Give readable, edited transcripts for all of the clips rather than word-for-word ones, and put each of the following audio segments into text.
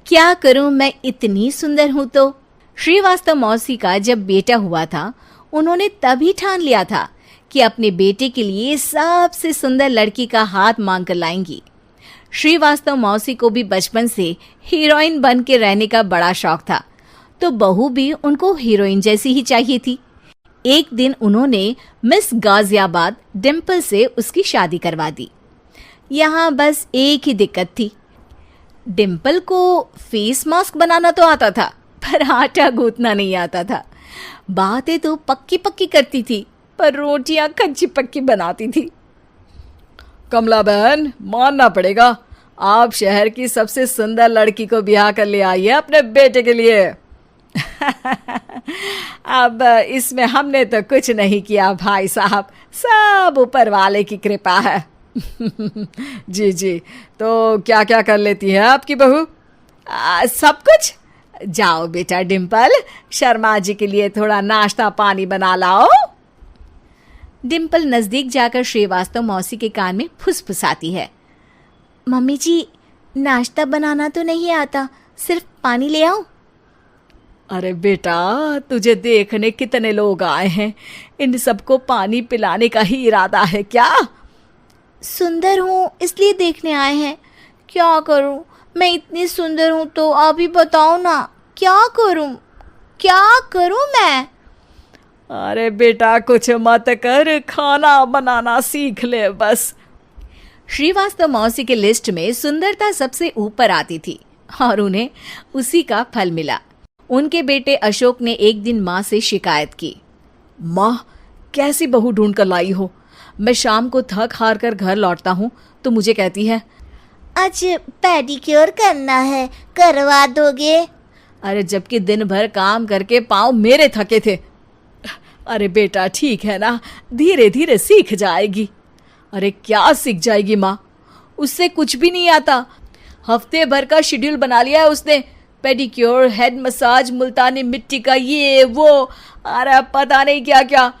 क्या करूं, मैं इतनी सुंदर हूं तो। श्रीवास्तव मौसी का जब बेटा हुआ था, उन्होंने तभी ठान लिया था कि अपने बेटे के लिए सबसे सुंदर लड़की का हाथ मांग कर लाएंगी। श्रीवास्तव मौसी को भी बचपन से हीरोइन बन के रहने का बड़ा शौक था, तो बहू भी उनको हीरोइन जैसी ही चाहिए थी। एक दिन उन्होंने मिस गाजियाबाद डिम्पल से उसकी शादी करवा दी। यहाँ बस एक ही दिक्कत थी, डिम्पल को फेस मास्क बनाना तो आता था, पर आटा गूंथना नहीं आता था। बातें तो पक्की पक्की करती थी, पर रोटियां कच्ची पक्की बनाती थी। कमला बहन, मानना पड़ेगा, आप शहर की सबसे सुंदर लड़की को ब्याह कर ले आई है अपने बेटे के लिए। अब इसमें हमने तो कुछ नहीं किया भाई साहब, सब ऊपर वाले की कृपा है। जी जी, तो क्या क्या कर लेती है आपकी बहू? सब कुछ। जाओ बेटा डिम्पल, शर्मा जी के लिए थोड़ा नाश्ता पानी बना लाओ। डिम्पल नजदीक जाकर श्रीवास्तव मौसी के कान में फुसफुसाती है। मम्मी जी, नाश्ता बनाना तो नहीं आता, सिर्फ पानी ले आओ। अरे बेटा, तुझे देखने कितने लोग आए हैं, इन सबको पानी पिलाने का ही इरादा है क्या? सुंदर हूँ इसलिए देखने आए हैं। क्या करूँ, मैं इतनी सुंदर हूँ तो आप ही बताओ ना, क्या करूँ मैं? अरे बेटा, कुछ मत कर, खाना बनाना सीख ले बस। श्रीवास्तव मौसी के लिस्ट में सुंदरता सबसे ऊपर आती थी और उन्हें उसी का फल मिला। उनके बेटे अशोक ने एक दिन माँ से शिकायत की। माँ, कैसी बहू ढूंढ कर लाई हो? मैं शाम को थक हार कर घर लौटता हूँ तो मुझे कहती है, आज पेडिक्योर करना है, करवा दोगे? अरे जबकि दिन भर काम करके पाँव मेरे थके थे। अरे बेटा, ठीक है ना, धीरे धीरे सीख जाएगी। अरे क्या सीख जाएगी माँ, उससे कुछ भी नहीं आता। हफ्ते भर का शेड्यूल बना लिया है उसने, पेडिक्योर, हेड मसाज, मुल्तानी मिट्टी का ये वो, अरे पता नहीं क्या क्या।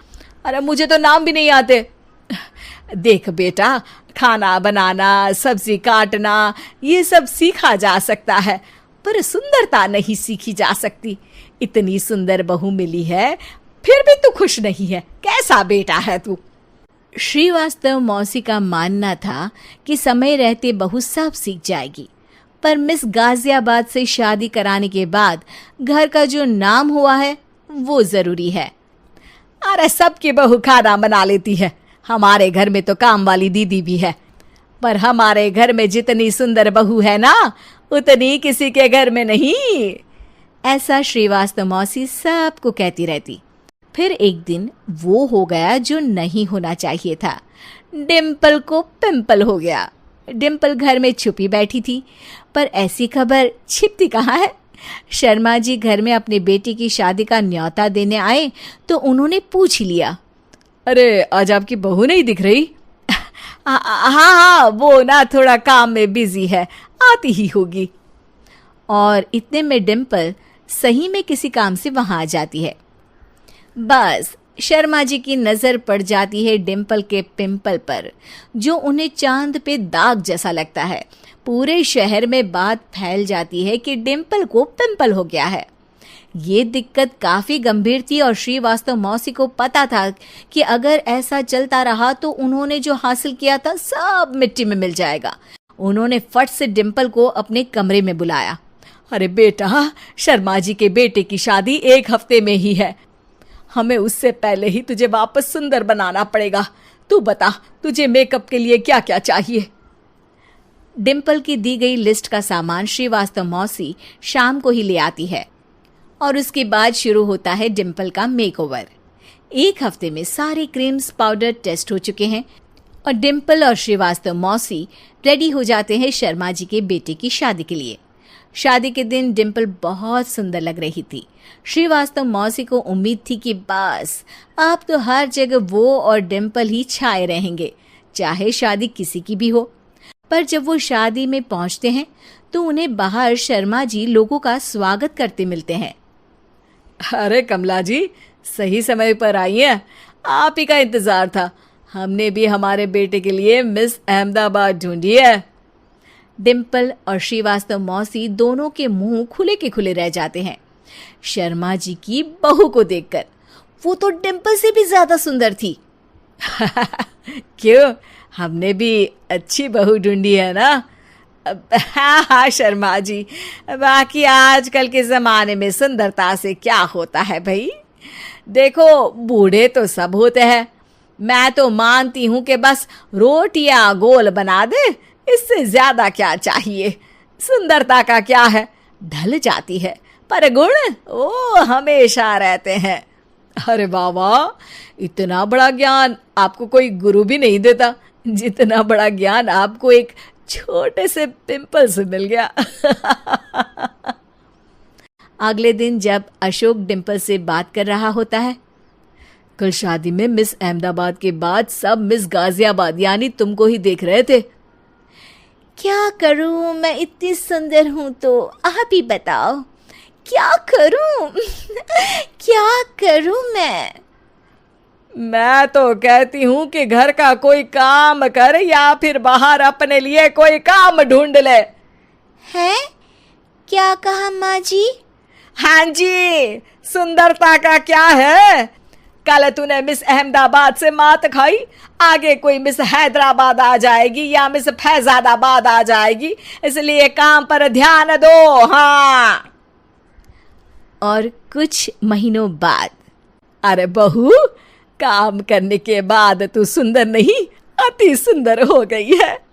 अरे मुझे तो नाम भी नहीं आते। देख बेटा, खाना बनाना, सब्जी काटना, ये सब सीखा जा सकता है, पर सुंदरता नहीं सीखी जा सकती। इतनी सुंदर बहू मिली है, फिर भी तू खुश नहीं है, कैसा बेटा है तू? श्रीवास्तव मौसी का मानना था कि समय रहते बहू सब सीख जाएगी, पर मिस गाजियाबाद से शादी कराने के बाद घर का जो नाम हुआ है वो जरूरी है। अरे सबकी बहू खाना बना लेती है, हमारे घर में तो काम वाली दीदी भी है, पर हमारे घर में जितनी सुंदर बहू है ना, उतनी किसी के घर में नहीं। ऐसा श्रीवास्तव मौसी सबको कहती रहती। फिर एक दिन वो हो गया जो नहीं होना चाहिए था, डिम्पल को पिंपल हो गया। डिम्पल घर में छुपी बैठी थी, पर ऐसी खबर छिपती कहाँ है। शर्मा जी घर में अपने बेटी की शादी का न्योता देने आए तो उन्होंने पूछ लिया, अरे आज आपकी बहू नहीं दिख रही? हाँ, वो ना थोड़ा काम में बिजी है, आती ही होगी। और इतने में डिम्पल सही में किसी काम से वहां आ जाती है। बस शर्मा जी की नजर पड़ जाती है डिम्पल के पिंपल पर, जो उन्हें चांद पे दाग जैसा लगता है। पूरे शहर में बात फैल जाती है कि डिम्पल को पिंपल हो गया है। ये दिक्कत काफी गंभीर थी और श्रीवास्तव मौसी को पता था कि अगर ऐसा चलता रहा तो उन्होंने जो हासिल किया था सब मिट्टी में मिल जाएगा। उन्होंने फट से डिम्पल को अपने कमरे में बुलाया। अरे बेटा, शर्मा जी के बेटे की शादी 1 हफ्ते में ही है, हमें उससे पहले ही तुझे वापस सुंदर बनाना पड़ेगा। तू बता, तुझे मेकअप के लिए क्या क्या चाहिए? डिम्पल की दी गई लिस्ट का सामान श्रीवास्तव मौसी शाम को ही ले आती है और उसके बाद शुरू होता है डिम्पल का मेकओवर। 1 हफ्ते में सारे क्रीम्स पाउडर टेस्ट हो चुके हैं और डिम्पल और श्रीवास्तव मौसी रेडी हो जाते हैं शर्मा जी के बेटे की शादी के लिए। शादी के दिन डिम्पल बहुत सुंदर लग रही थी। श्रीवास्तव मौसी को उम्मीद थी कि बस अब तो हर जगह वो और डिम्पल ही छाए रहेंगे, चाहे शादी किसी की भी हो। पर जब वो शादी में पहुंचते हैं तो उन्हें बाहर शर्मा जी लोगों का स्वागत करते मिलते हैं। अरे कमला जी, सही समय पर आई हैं, आप ही का इंतजार था। हमने भी हमारे बेटे के लिए मिस अहमदाबाद ढूंढी है। डिम्पल और श्रीवास्तव मौसी दोनों के मुंह खुले के खुले रह जाते हैं शर्मा जी की बहू को देखकर। वो तो डिम्पल से भी ज्यादा सुंदर थी। क्यों, हमने भी अच्छी बहू ढूंढी है ना? हाँ हाँ शर्मा जी, बाकी आजकल के जमाने में सुंदरता से क्या होता है भाई। देखो, बूढ़े तो सब होते हैं, मैं तो मानती हूं कि बस रोटियां गोल बना दे, इससे ज्यादा क्या चाहिए। सुंदरता का क्या है, ढल जाती है, पर गुण वो हमेशा रहते हैं। अरे बाबा, इतना बड़ा ज्ञान आपको कोई गुरु भी नहीं देता जितना बड़ा ज्ञान आपको एक छोटे से पिंपल से मिल गया। अगले दिन जब अशोक डिम्पल से बात कर रहा होता है, कल शादी में मिस अहमदाबाद के बाद सब मिस गाजियाबाद यानी तुमको ही देख रहे थे। क्या करूं, मैं इतनी सुंदर हूं तो आप ही बताओ क्या करूं। क्या करूं मैं तो कहती हूं कि घर का कोई काम कर या फिर बाहर अपने लिए कोई काम ढूंढ ले। है? क्या कहा माँ जी? हाँ जी, सुंदरता का क्या है। कल तूने मिस अहमदाबाद से मात खाई, आगे कोई मिस हैदराबाद आ जाएगी या मिस फैजादाबाद आ जाएगी, इसलिए काम पर ध्यान दो। हाँ। और कुछ महीनों बाद, अरे बहू, काम करने के बाद तू सुंदर नहीं, अति सुंदर हो गई है।